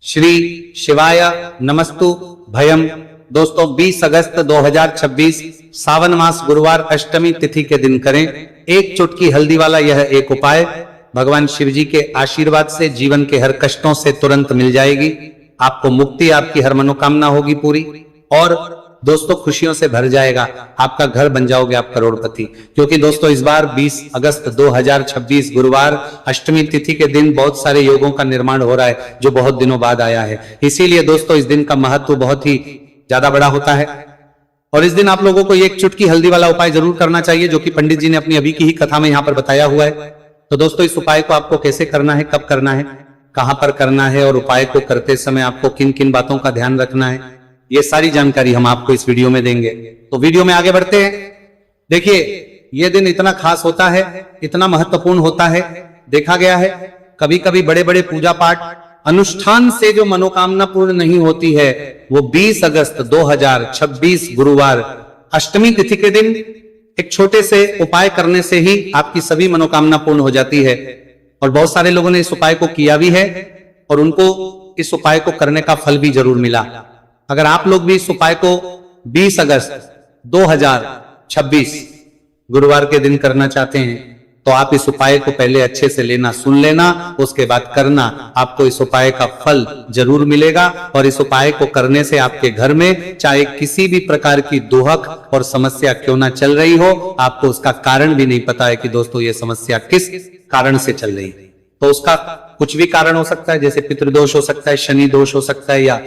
श्री शिवाय नमस्तु भयम। दोस्तों 20 अगस्त 2026 सावन मास गुरुवार अष्टमी तिथि के दिन करें एक चुटकी हल्दी वाला यह एक उपाय। भगवान शिव जी के आशीर्वाद से जीवन के हर कष्टों से तुरंत मिल जाएगी, आपको मुक्ति, आपकी हर मनोकामना होगी पूरी और दोस्तों खुशियों से भर जाएगा, आपका घर बन जाओगे आप करोड़पति। क्योंकि दोस्तों इस बार 20 अगस्त 2026 गुरुवार अष्टमी तिथि के दिन बहुत सारे योगों का निर्माण हो रहा है जो बहुत दिनों बाद आया है। इसीलिए दोस्तों इस दिन का महत्व बहुत ही ज्यादा बड़ा होता है और इस दिन आप लोगों को एक चुटकी हल्दी वाला उपाय जरूर करना चाहिए जो कि पंडित जी ने अपनी अभी की ही कथा में यहाँ पर बताया हुआ है। तो दोस्तों इस उपाय को आपको कैसे करना है, कब करना है, कहां पर करना है और उपाय को करते समय आपको किन किन बातों का ध्यान रखना है, ये सारी जानकारी हम आपको इस वीडियो में देंगे। तो वीडियो में आगे बढ़ते हैं। देखिए ये दिन इतना खास होता है, इतना महत्वपूर्ण होता है, देखा गया है कभी कभी बड़े बड़े पूजा पाठ अनुष्ठान से जो मनोकामना पूर्ण नहीं होती है वो 20 अगस्त 2026 गुरुवार अष्टमी तिथि के दिन एक छोटे से उपाय करने से ही आपकी सभी मनोकामना पूर्ण हो जाती है। और बहुत सारे लोगों ने इस उपाय को किया भी है और उनको इस उपाय को करने का फल भी जरूर मिला। अगर आप लोग भी इस उपाय को 20 अगस्त 2026 गुरुवार के दिन करना चाहते हैं तो आप इस उपाय को पहले अच्छे से लेना, सुन लेना, उसके बाद करना, आपको इस उपाय का फल जरूर मिलेगा। और इस उपाय को करने से आपके घर में चाहे किसी भी प्रकार की दुहक और समस्या क्यों ना चल रही हो, आपको उसका कारण भी नहीं पता है कि दोस्तों ये समस्या किस कारण से चल रही है। तो उसका कुछ भी कारण हो सकता है, जैसे पितृदोष हो सकता है, शनि दोष हो सकता है, या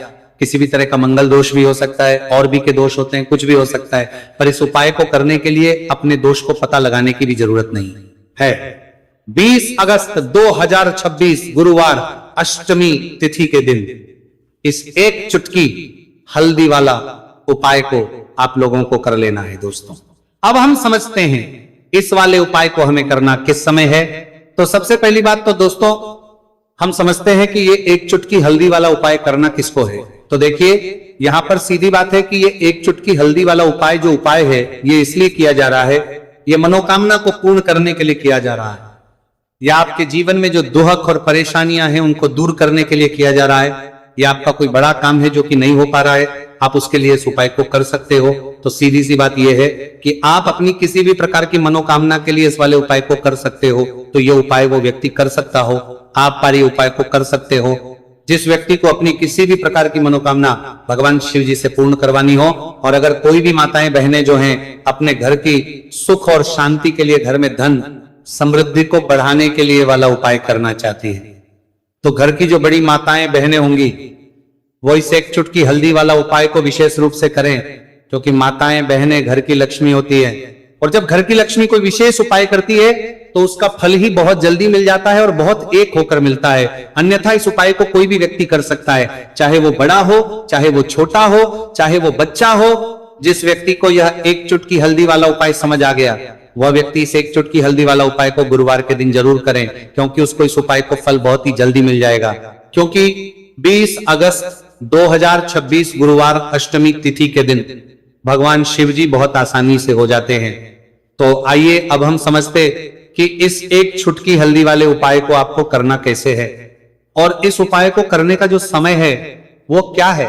किसी भी तरह का मंगल दोष भी हो सकता है, और भी के दोष होते हैं, कुछ भी हो सकता है। पर इस उपाय को करने के लिए अपने दोष को पता लगाने की भी जरूरत नहीं है। 20 अगस्त 2026 गुरुवार अष्टमी तिथि के दिन इस एक चुटकी हल्दी वाला उपाय को आप लोगों को कर लेना है। दोस्तों अब हम समझते हैं इस वाले उपाय को हमें करना किस समय है। तो सबसे पहली बात तो दोस्तों हम समझते हैं कि ये एक चुटकी हल्दी वाला उपाय करना किसको है। तो देखिए यहां पर सीधी बात है कि ये एक चुटकी हल्दी वाला उपाय जो उपाय है ये इसलिए किया जा रहा है, ये मनोकामना को पूर्ण करने के लिए किया जा रहा है, या आपके जीवन में जो दुहक और परेशानियां हैं उनको दूर करने के लिए किया जा रहा है, या आपका कोई बड़ा काम है जो कि नहीं हो पा रहा है, आप उसके लिए इस उपाय को कर सकते हो। तो सीधी सी बात यह है कि आप अपनी किसी भी प्रकार की मनोकामना के लिए इस वाले उपाय को कर सकते हो। तो ये उपाय वो व्यक्ति कर सकता हो, आप पारी उपाय को कर सकते हो जिस व्यक्ति को अपनी किसी भी प्रकार की मनोकामना भगवान शिव जी से पूर्ण करवानी हो। और अगर कोई भी माताएं बहनें जो हैं अपने घर की सुख और शांति के लिए, घर में धन समृद्धि को बढ़ाने के लिए वाला उपाय करना चाहती है, तो घर की जो बड़ी माताएं बहनें होंगी वो इस एक चुटकी हल्दी वाला उपाय को विशेष रूप से करें, क्योंकि माताएं बहनें घर की लक्ष्मी होती है। और जब घर की लक्ष्मी कोई विशेष उपाय करती है तो उसका फल ही बहुत जल्दी मिल जाता है और बहुत एक होकर मिलता है। अन्यथा इस उपाय को कोई भी व्यक्ति कर सकता है, चाहे वो बड़ा हो, चाहे वो छोटा हो, चाहे वो बच्चा हो। जिस व्यक्ति को यह एक चुटकी हल्दी वाला उपाय समझ आ गया वह व्यक्ति इस एक चुटकी हल्दी वाला उपाय को गुरुवार के दिन जरूर करें, क्योंकि उसको इस उपाय को फल बहुत ही जल्दी मिल जाएगा। क्योंकि 20 अगस्त 2026 गुरुवार अष्टमी तिथि के दिन भगवान शिव जी बहुत आसानी से हो जाते हैं। तो आइए अब हम समझते कि इस एक चुटकी हल्दी वाले उपाय को आपको करना कैसे है और इस उपाय को करने का जो समय है वो क्या है।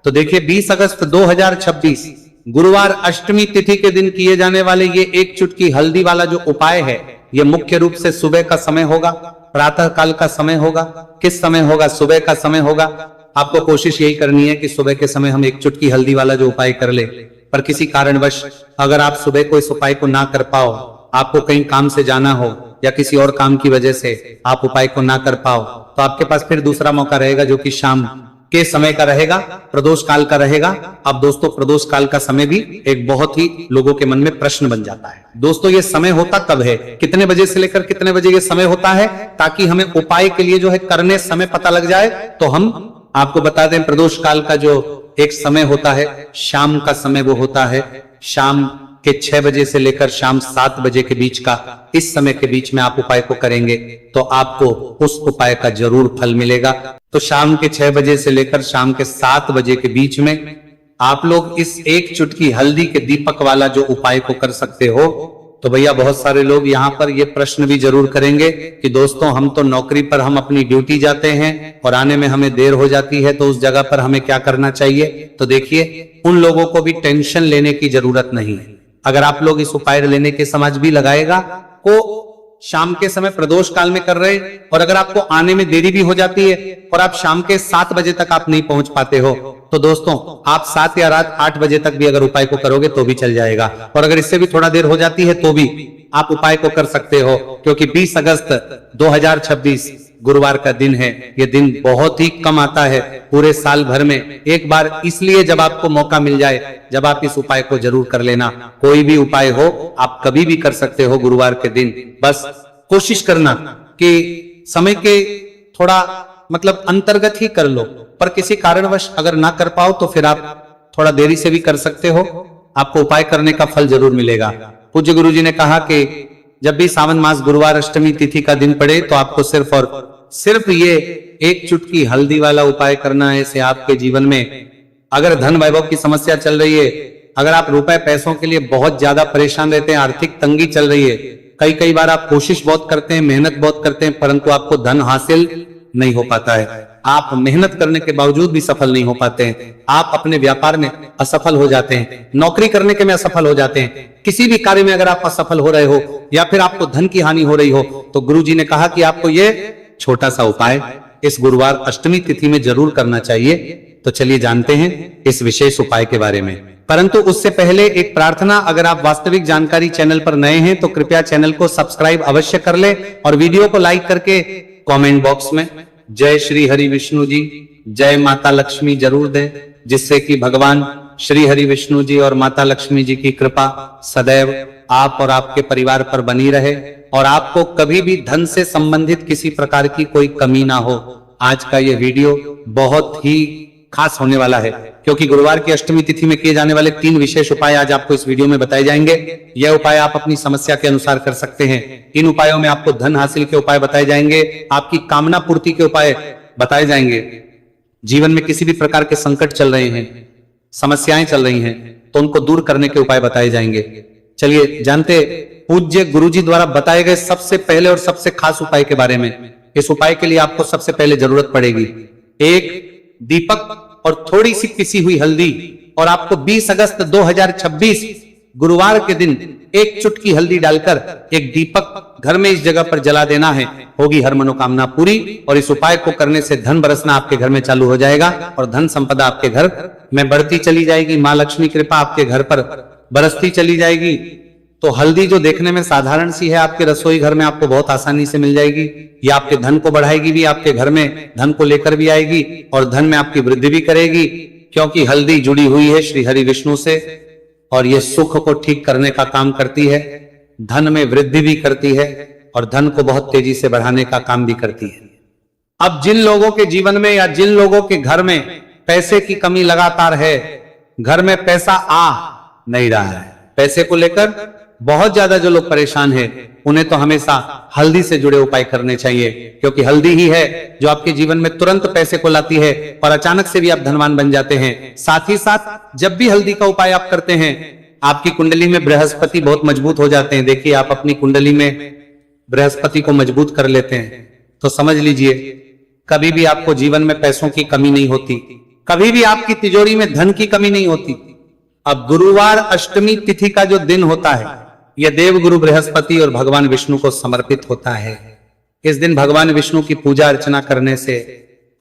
तो देखिए 20 अगस्त 2026 गुरुवार अष्टमी तिथि के दिन किए जाने वाले ये एक चुटकी हल्दी वाला जो उपाय है ये मुख्य रूप से सुबह का समय होगा, प्रातः काल का समय होगा। किस समय होगा? सुबह का समय होगा। आपको कोशिश यही करनी है कि सुबह के समय हम एक चुटकी हल्दी वाला जो उपाय कर ले। पर किसी कारणवश अगर आप सुबह को इस उपाय को ना कर पाओ, आपको कहीं काम से जाना हो या किसी और काम की वजह से आप उपाय को ना कर पाओ, तो आपके पास फिर दूसरा मौका रहेगा जो कि शाम के समय का रहेगा, प्रदोष काल का रहेगा। अब दोस्तों प्रदोष काल का समय भी एक बहुत ही लोगों के मन में प्रश्न बन जाता है। दोस्तों ये समय होता कब है, कितने बजे से लेकर कितने बजे ये समय होता है, ताकि हमें उपाय के लिए जो है करने समय पता लग जाए। तो हम आपको बता दें प्रदोष काल का जो एक समय होता है, शाम का समय वो होता है शाम के 6 बजे से लेकर शाम 7 बजे के बीच का। इस समय के बीच में आप उपाय को करेंगे तो आपको उस उपाय का जरूर फल मिलेगा। तो शाम के 6 बजे से लेकर शाम के 7 बजे के बीच में आप लोग इस एक चुटकी हल्दी के दीपक वाला जो उपाय को कर सकते हो। तो भैया बहुत सारे लोग यहाँ पर ये प्रश्न भी जरूर करेंगे कि दोस्तों हम तो नौकरी पर हम अपनी ड्यूटी जाते हैं और आने में हमें देर हो जाती है, तो उस जगह पर हमें क्या करना चाहिए। तो देखिए, उन लोगों को भी टेंशन लेने की जरूरत नहीं है। अगर आप लोग इस उपाय लेने के समझ भी लगाएगा को शाम के समय प्रदोष काल में कर रहे, और अगर आपको आने में देरी भी हो जाती है और आप शाम के 7 बजे तक आप नहीं पहुंच पाते हो, तो दोस्तों आप 7 या रात 8 बजे तक भी अगर उपाय को करोगे तो भी चल जाएगा। और अगर इससे भी थोड़ा देर हो जाती है तो भी आप उपाय को कर सकते हो, क्योंकि 20 अगस्त 2026 गुरुवार का दिन है। यह दिन बहुत ही कम आता है पूरे साल भर में, एक बार, इसलिए जब आपको मौका मिल जाए, जब आप इस उपाय को जरूर कर लेना। कोई भी उपाय हो आप कभी भी कर सकते हो गुरुवार के दिन। बस कोशिश करना कि समय के थोड़ा मतलब अंतर्गत ही कर लो, पर किसी कारणवश अगर ना कर पाओ तो फिर आप थोड़ा देरी से भी कर सकते हो, आपको उपाय करने का फल जरूर मिलेगा। पूज्य गुरु जी ने कहा कि जब भी सावन मास गुरुवार अष्टमी तिथि का दिन पड़े तो आपको सिर्फ और सिर्फ ये एक चुटकी हल्दी वाला उपाय करना है। इससे आपके जीवन में अगर धन वैभव की समस्या चल रही है, अगर आप रुपए पैसों के लिए बहुत ज्यादा परेशान रहते हैं, आर्थिक तंगी चल रही है, कई बार आप कोशिश बहुत करते हैं, मेहनत बहुत करते हैं, परंतु आपको धन हासिल नहीं हो पाता है, आप मेहनत करने के बावजूद भी सफल नहीं हो पाते हैं, आप अपने व्यापार में असफल हो जाते हैं, नौकरी करने के में असफल हो जाते हैं, किसी भी कार्य में अगर आप असफल हो रहे हो या फिर आपको धन की हानि हो रही हो, तो गुरु जी ने कहा कि आपको ये छोटा सा उपाय इस गुरुवार अष्टमी तिथि में जरूर करना चाहिए। तो चलिए जानते हैं इस विशेष उपाय के बारे में, परंतु उससे पहले एक प्रार्थना, अगर आप वास्तविक जानकारी चैनल पर नए हैं तो कृपया चैनल को सब्सक्राइब अवश्य कर ले और वीडियो को लाइक करके कमेंट बॉक्स में जय श्री हरि विष्णु जी, जय माता लक्ष्मी जरूर दें, जिससे कि भगवान श्री हरि विष्णु जी और माता लक्ष्मी जी की कृपा सदैव आप और आपके परिवार पर बनी रहे और आपको कभी भी धन से संबंधित किसी प्रकार की कोई कमी ना हो। आज का ये वीडियो बहुत ही खास होने वाला है, क्योंकि गुरुवार की अष्टमी तिथि में किए जाने वाले 3 विशेष उपाय आज आपको इस वीडियो में बताए जाएंगे। यह उपाय आप अपनी समस्या के अनुसार कर सकते हैं। इन उपायों में आपको धन हासिल के उपाय बताए जाएंगे, आपकी कामना पूर्ति के उपाय बताए जाएंगे। जीवन में किसी भी प्रकार के संकट चल रहे हैं, समस्याएं चल रही हैं, तो उनको दूर करने के उपाय बताए जाएंगे। चलिए जानते पूज्य गुरुजी द्वारा बताए गए सबसे पहले और सबसे खास उपाय के बारे में। इस उपाय के लिए आपको सबसे पहले जरूरत पड़ेगी एक दीपक और थोड़ी सी पिसी हुई हल्दी, और आपको 20 अगस्त 2026 गुरुवार के दिन एक चुटकी हल्दी डालकर एक दीपक घर में इस जगह पर जला देना है। होगी हर मनोकामना पूरी, और इस उपाय को करने से धन बरसना आपके घर में चालू हो जाएगा और धन संपदा आपके घर में बढ़ती चली जाएगी। मां लक्ष्मी कृपा आपके घर पर बरसती चली जाएगी। तो हल्दी जो देखने में साधारण सी है, आपके रसोई घर में आपको बहुत आसानी से मिल जाएगी। ये आपके धन को बढ़ाएगी भी, आपके घर में धन को लेकर भी आएगी और धन में आपकी वृद्धि भी करेगी, क्योंकि हल्दी जुड़ी हुई है श्री हरि विष्णु से और ये सुख को ठीक करने का काम करती है, धन में वृद्धि भी करती है और धन को बहुत तेजी से बढ़ाने का काम भी करती है। अब जिन लोगों के जीवन में या जिन लोगों के घर में पैसे की कमी लगातार है, घर में पैसा आ नहीं रहा है, पैसे को लेकर बहुत ज्यादा जो लोग परेशान हैं, उन्हें तो हमेशा हल्दी से जुड़े उपाय करने चाहिए, क्योंकि हल्दी ही है जो आपके जीवन में तुरंत पैसे को लाती है और अचानक से भी आप धनवान बन जाते हैं। साथ ही साथ जब भी हल्दी का उपाय आप करते हैं, आपकी कुंडली में बृहस्पति बहुत मजबूत हो जाते हैं। देखिए, आप अपनी कुंडली में बृहस्पति को मजबूत कर लेते हैं तो समझ लीजिए कभी भी आपको जीवन में पैसों की कमी नहीं होती, कभी भी आपकी तिजोरी में धन की कमी नहीं होती। अब गुरुवार अष्टमी तिथि का जो दिन होता है, यह देव गुरु बृहस्पति और भगवान विष्णु को समर्पित होता है। इस दिन भगवान विष्णु की पूजा अर्चना करने से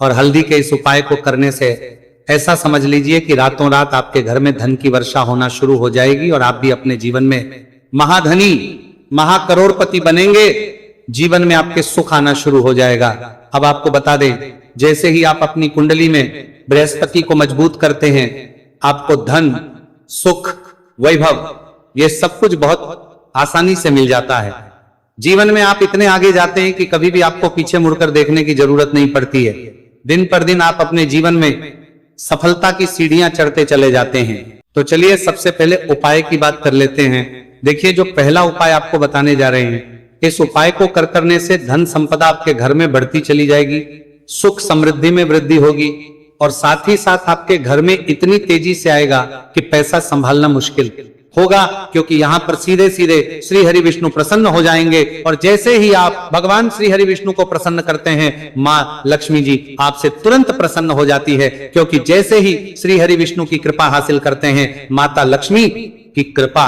और हल्दी के इस उपाय को करने से ऐसा समझ लीजिए कि रातों रात आपके घर में धन की वर्षा होना शुरू हो जाएगी और आप भी अपने जीवन में महाधनी महाकरोड़पति बनेंगे। जीवन में आपके सुख आना शुरू हो जाएगा। अब आपको बता दें, जैसे ही आप अपनी कुंडली में बृहस्पति को मजबूत करते हैं, आपको धन, सुख, वैभव, ये सब कुछ बहुत आसानी से मिल जाता है। जीवन में आप इतने आगे जाते हैं कि कभी भी आपको पीछे मुड़कर देखने की जरूरत नहीं पड़ती है। दिन पर दिन आप अपने जीवन में सफलता की सीढ़ियां चढ़ते चले जाते हैं। तो चलिए सबसे पहले उपाय की बात कर लेते हैं। देखिए, जो पहला उपाय आपको बताने जा रहे हैं, इस उपाय को करने से धन संपदा आपके घर में बढ़ती चली जाएगी, सुख समृद्धि में वृद्धि होगी और साथ ही साथ आपके घर में इतनी तेजी से आएगा कि पैसा संभालना मुश्किल। होगा, क्योंकि यहाँ पर सीधे सीधे श्री हरि विष्णु प्रसन्न हो जाएंगे। और जैसे ही आप भगवान श्री हरि विष्णु को प्रसन्न करते हैं, माँ लक्ष्मी जी आपसे तुरंत प्रसन्न हो जाती है, क्योंकि जैसे ही श्री हरि विष्णु की कृपा हासिल करते हैं, माता लक्ष्मी की कृपा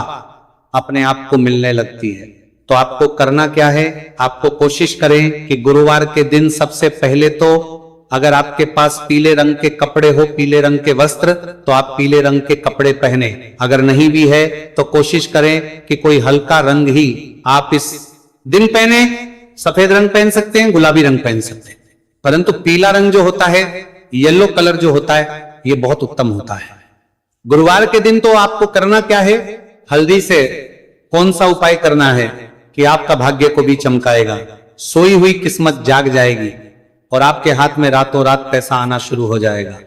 अपने आप को मिलने लगती है। तो आपको करना क्या है, आपको कोशिश करें कि गुरुवार के दिन सबसे पहले तो अगर आपके पास पीले रंग के कपड़े हो, पीले रंग के वस्त्र, तो आप पीले रंग के कपड़े पहने। अगर नहीं भी है तो कोशिश करें कि कोई हल्का रंग ही आप इस दिन पहने। सफेद रंग पहन सकते हैं, गुलाबी रंग पहन सकते हैं, परंतु पीला रंग जो होता है, येलो कलर जो होता है, ये बहुत उत्तम होता है। गुरुवार के दिन तो आपको करना क्या है, हल्दी से कौन सा उपाय करना है कि आपका भाग्य को भी चमकाएगा, सोई हुई किस्मत जाग जाएगी और आपके हाथ में रातों रात पैसा आना शुरू हो जाएगा।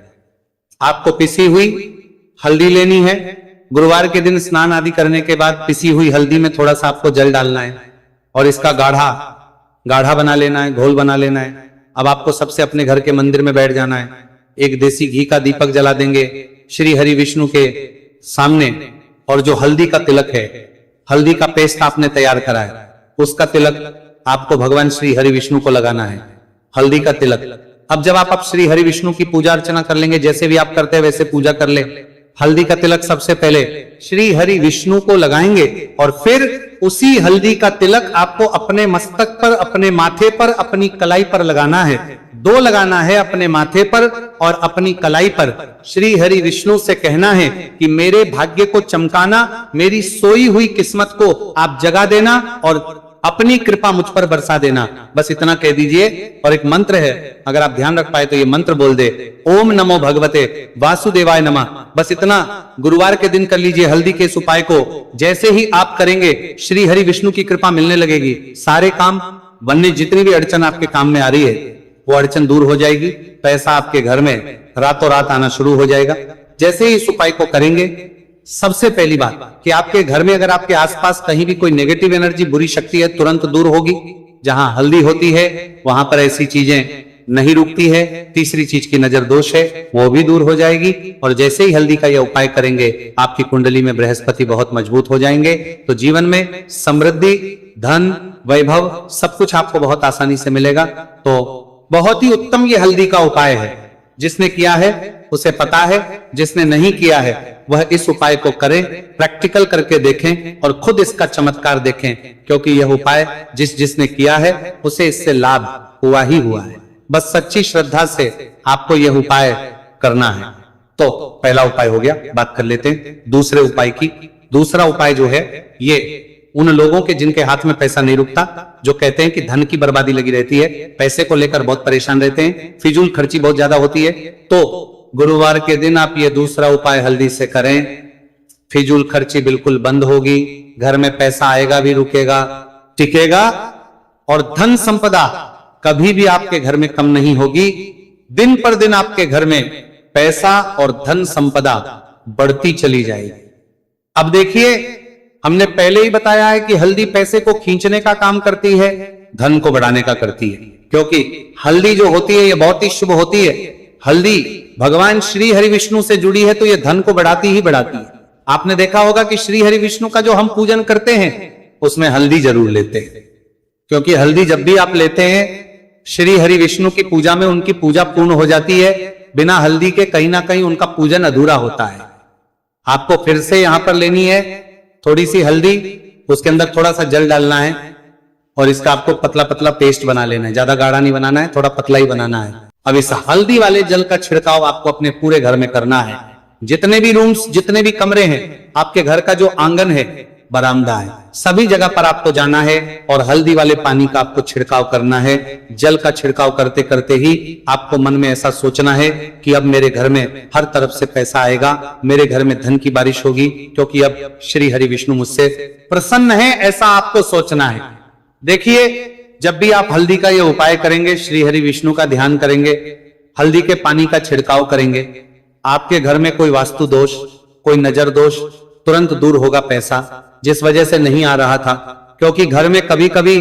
आपको पिसी हुई हल्दी लेनी है। गुरुवार के दिन स्नान आदि करने के बाद पिसी हुई हल्दी में थोड़ा सा आपको जल डालना है और इसका गाढ़ा बना लेना है, घोल बना लेना है। अब आपको सबसे अपने घर के मंदिर में बैठ जाना है, एक देसी घी का दीपक जला देंगे श्री हरि विष्णु के सामने, और जो हल्दी का तिलक है, हल्दी का पेस्ट आपने तैयार करा है, उसका तिलक आपको भगवान श्री हरि विष्णु को लगाना है, हल्दी का तिलक। अब जब आप श्री हरि विष्णु की पूजा अर्चना कर लेंगे, जैसे भी आप करते हैं वैसे पूजा कर ले। हल्दी का तिलक सबसे पहले श्री हरि विष्णु को लगाएंगे और फिर उसी हल्दी का तिलक आपको अपने मस्तक पर, अपने माथे पर, अपनी कलाई पर लगाना है। दो लगाना है, अपने माथे पर और अपनी कलाई पर। श्री हरि विष्णु से कहना है कि मेरे भाग्य को चमकाना, मेरी सोई हुई किस्मत को आप जगा देना और अपनी कृपा मुझ पर बरसा देना। बस इतना कह दीजिए। और एक मंत्र है, अगर आप ध्यान रख पाए तो ये मंत्र बोल दे, ओम नमो भगवते वासुदेवाय नमः। बस इतना गुरुवार के दिन कर लीजिए हल्दी के इस उपाय को। जैसे ही आप करेंगे, श्री हरि विष्णु की कृपा मिलने लगेगी। सारे काम बनने, जितनी भी अड़चन आपके काम में आ रही है वो अड़चन दूर हो जाएगी। पैसा आपके घर में रातों रात आना शुरू हो जाएगा। जैसे ही इस उपाय को करेंगे, सबसे पहली बात कि आपके घर में अगर आपके आसपास कहीं भी कोई नेगेटिव एनर्जी, बुरी शक्ति है, तुरंत दूर होगी। जहां हल्दी होती है वहां पर ऐसी चीजें नहीं रुकती है। तीसरी चीज की नजर दोष है, वो भी दूर हो जाएगी। और जैसे ही हल्दी का यह उपाय करेंगे, आपकी कुंडली में बृहस्पति बहुत मजबूत हो जाएंगे। तो जीवन में समृद्धि, धन, वैभव सब कुछ आपको बहुत आसानी से मिलेगा। तो बहुत ही उत्तम ये हल्दी का उपाय है। जिसने किया है उसे पता है, जिसने नहीं किया है वह इस उपाय को करें, प्रैक्टिकल करके देखें और खुद इसका चमत्कार देखें, क्योंकि यह उपाय जिसने किया है उसे इससे लाभ हुआ ही हुआ है। बस सच्ची श्रद्धा से आपको यह उपाय करना है। तो पहला उपाय हो गया, बात कर लेते हैं दूसरे उपाय की। दूसरा उपाय जो है, ये उन लोगों के जिनके हाथ में पैसा नहीं रुकता, जो कहते हैं कि धन की बर्बादी लगी रहती है, पैसे को लेकर बहुत परेशान रहते हैं, फिजूल खर्ची बहुत ज्यादा होती है, तो गुरुवार के दिन आप ये दूसरा उपाय हल्दी से करें। फिजूल खर्ची बिल्कुल बंद होगी, घर में पैसा आएगा भी, रुकेगा, टिकेगा, और धन संपदा कभी भी आपके घर में कम नहीं होगी। दिन पर दिन आपके घर में पैसा और धन संपदा बढ़ती चली जाएगी। अब देखिए, हमने पहले ही बताया है कि हल्दी पैसे को खींचने का काम करती है, धन को बढ़ाने का करती है, क्योंकि हल्दी जो होती है ये बहुत ही शुभ होती है। हल्दी भगवान श्री हरि विष्णु से जुड़ी है, तो ये धन को बढ़ाती ही बढ़ाती है। आपने देखा होगा कि श्री हरि विष्णु का जो हम पूजन करते हैं उसमें हल्दी जरूर लेते हैं, क्योंकि हल्दी जब भी आप लेते हैं श्री हरि विष्णु की पूजा में उनकी पूजा पूर्ण हो जाती है। बिना हल्दी के कहीं ना कहीं उनका पूजन अधूरा होता है। आपको फिर से यहां पर लेनी है थोड़ी सी हल्दी, उसके अंदर थोड़ा सा जल डालना है और इसका आपको पतला पतला पेस्ट बना लेना है। ज्यादा गाढ़ा नहीं बनाना है, थोड़ा पतला ही बनाना है। अब इस हल्दी वाले जल का छिड़काव आपको अपने पूरे घर में करना है। जितने भी रूम्स, जितने भी कमरे हैं, आपके घर का जो आंगन है, बरामदा है, सभी जगह पर आपको जाना है और हल्दी वाले पानी का आपको छिड़काव करना है। जल का छिड़काव करते करते ही आपको मन में ऐसा सोचना है कि अब मेरे घर में हर तरफ से पैसा आएगा, मेरे घर में धन की बारिश होगी, क्योंकि अब श्री हरि विष्णु मुझसे प्रसन्न है, ऐसा आपको सोचना है। देखिए, जब भी आप हल्दी का ये उपाय करेंगे, श्री हरि विष्णु का ध्यान करेंगे, हल्दी के पानी का छिड़काव करेंगे, आपके घर में कोई वास्तु दोष, कोई नजर दोष तुरंत दूर होगा। पैसा जिस वजह से नहीं आ रहा था, क्योंकि घर में कभी कभी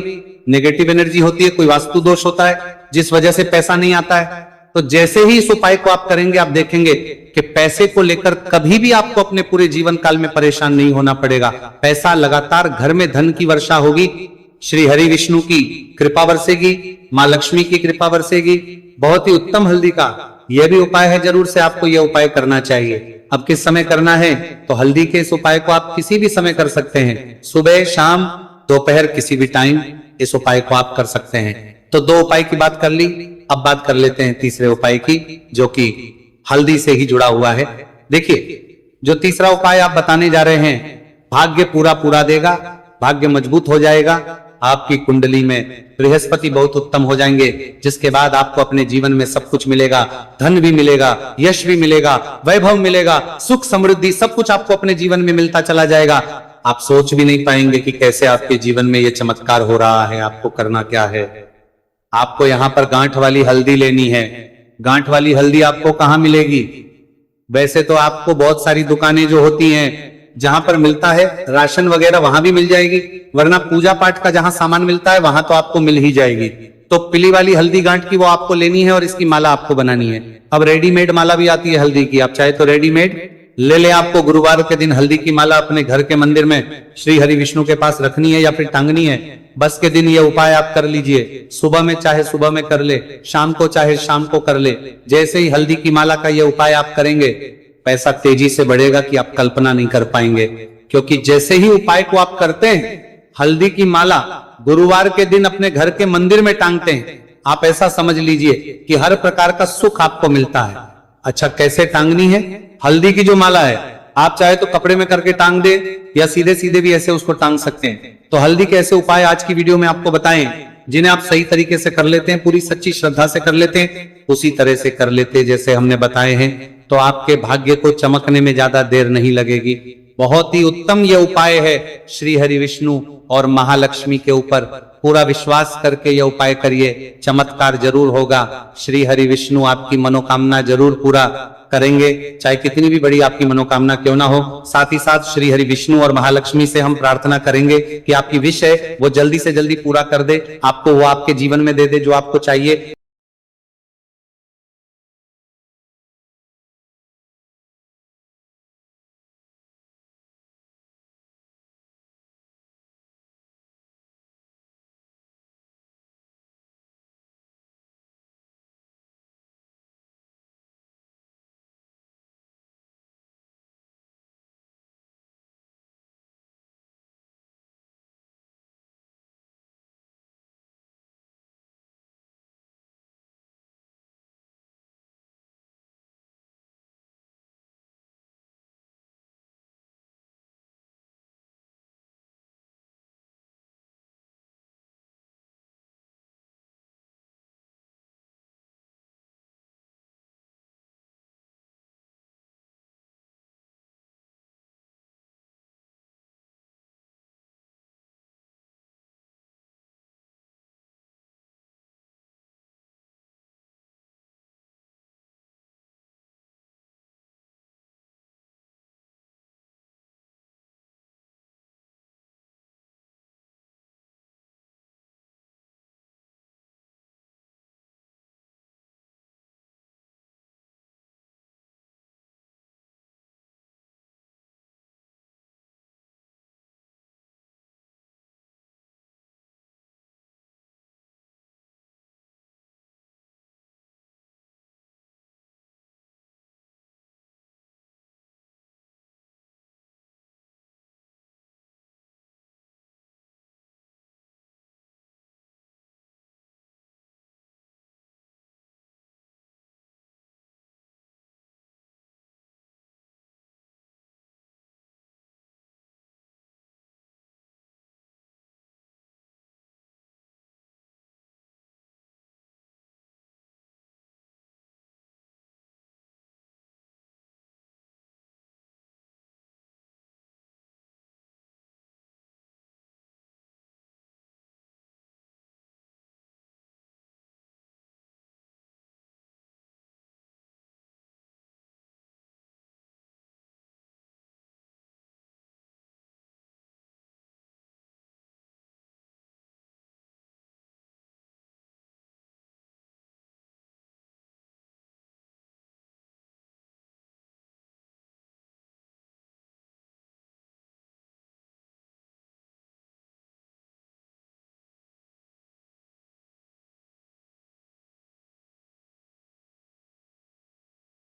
नेगेटिव एनर्जी होती है, कोई वास्तु दोष होता है जिस वजह से पैसा नहीं आता है। तो जैसे ही इस उपाय को आप करेंगे आप देखेंगे कि पैसे को लेकर कभी भी आपको अपने पूरे जीवन काल में परेशान नहीं होना पड़ेगा। पैसा लगातार घर में धन की वर्षा होगी, श्री हरि विष्णु की कृपा बरसेगी, मां लक्ष्मी की कृपा बरसेगी। बहुत ही उत्तम हल्दी का यह भी उपाय है, जरूर से आपको यह उपाय करना चाहिए। अब किस समय करना है, तो हल्दी के इस उपाय को आप किसी भी समय कर सकते हैं, सुबह, शाम, दोपहर, किसी भी टाइम इस उपाय को आप कर सकते हैं। तो दो उपाय की बात कर ली, अब बात कर लेते हैं तीसरे उपाय की, जो कि हल्दी से ही जुड़ा हुआ है। देखिए, जो तीसरा उपाय आप बताने जा रहे हैं, भाग्य पूरा पूरा देगा, भाग्य मजबूत हो जाएगा, आपकी कुंडली में बृहस्पति बहुत उत्तम हो जाएंगे, जिसके बाद आपको अपने जीवन में सब कुछ मिलेगा, धन भी मिलेगा, यश भी मिलेगा, वैभव मिलेगा, सुख समृद्धि सब कुछ आपको अपने जीवन में मिलता चला जाएगा। आप सोच भी नहीं पाएंगे कि कैसे आपके जीवन में यह चमत्कार हो रहा है। आपको करना क्या है, आपको यहां पर गांठ वाली हल्दी लेनी है। गांठ वाली हल्दी आपको कहां मिलेगी? वैसे तो आपको बहुत सारी दुकानें जो होती हैं जहां पर मिलता है राशन वगैरह, वहां भी मिल जाएगी, वरना पूजा पाठ का जहां सामान मिलता है वहां तो आपको मिल ही जाएगी। तो पीली वाली हल्दी गांठ की वो आपको लेनी है और इसकी माला आपको बनानी है। अब रेडीमेड माला भी आती है हल्दी की, आप चाहे तो रेडीमेड ले ले। आपको गुरुवार के दिन हल्दी की माला अपने घर के मंदिर में श्री हरि विष्णु के पास रखनी है या फिर टांगनी है। बस के दिन ये उपाय आप कर लीजिए, सुबह में चाहे सुबह में कर ले, शाम को चाहे शाम को कर ले। जैसे ही हल्दी की माला का ये उपाय आप करेंगे, पैसा तेजी से बढ़ेगा कि आप कल्पना नहीं कर पाएंगे। क्योंकि जैसे ही उपाय को आप करते हैं, हल्दी की माला गुरुवार के दिन अपने घर के मंदिर में टांगते हैं, आप ऐसा समझ लीजिए कि हर प्रकार का सुख आपको मिलता है। अच्छा, कैसे टांगनी है? हल्दी की जो माला है आप चाहे तो कपड़े में करके टांग दे या सीधे सीधे भी ऐसे उसको टांग सकते हैं। तो हल्दी के ऐसे उपाय आज की वीडियो में आपको बताएं, जिन्हें आप सही तरीके से कर लेते हैं, पूरी सच्ची श्रद्धा से कर लेते हैं, उसी तरह से कर लेते हैं जैसे हमने बताए हैं, तो आपके भाग्य को चमकने में ज्यादा देर नहीं लगेगी। बहुत ही उत्तम यह उपाय है। श्री हरि विष्णु और महालक्ष्मी के ऊपर पूरा विश्वास करके यह उपाय करिए, चमत्कार जरूर होगा। श्री हरि विष्णु आपकी मनोकामना जरूर पूरा करेंगे, चाहे कितनी भी बड़ी आपकी मनोकामना क्यों ना हो। साथ ही साथ श्री हरि विष्णु और महालक्ष्मी से हम प्रार्थना करेंगे कि आपकी विश है वो जल्दी से जल्दी पूरा कर दे, आपको वो आपके जीवन में दे दे जो आपको चाहिए।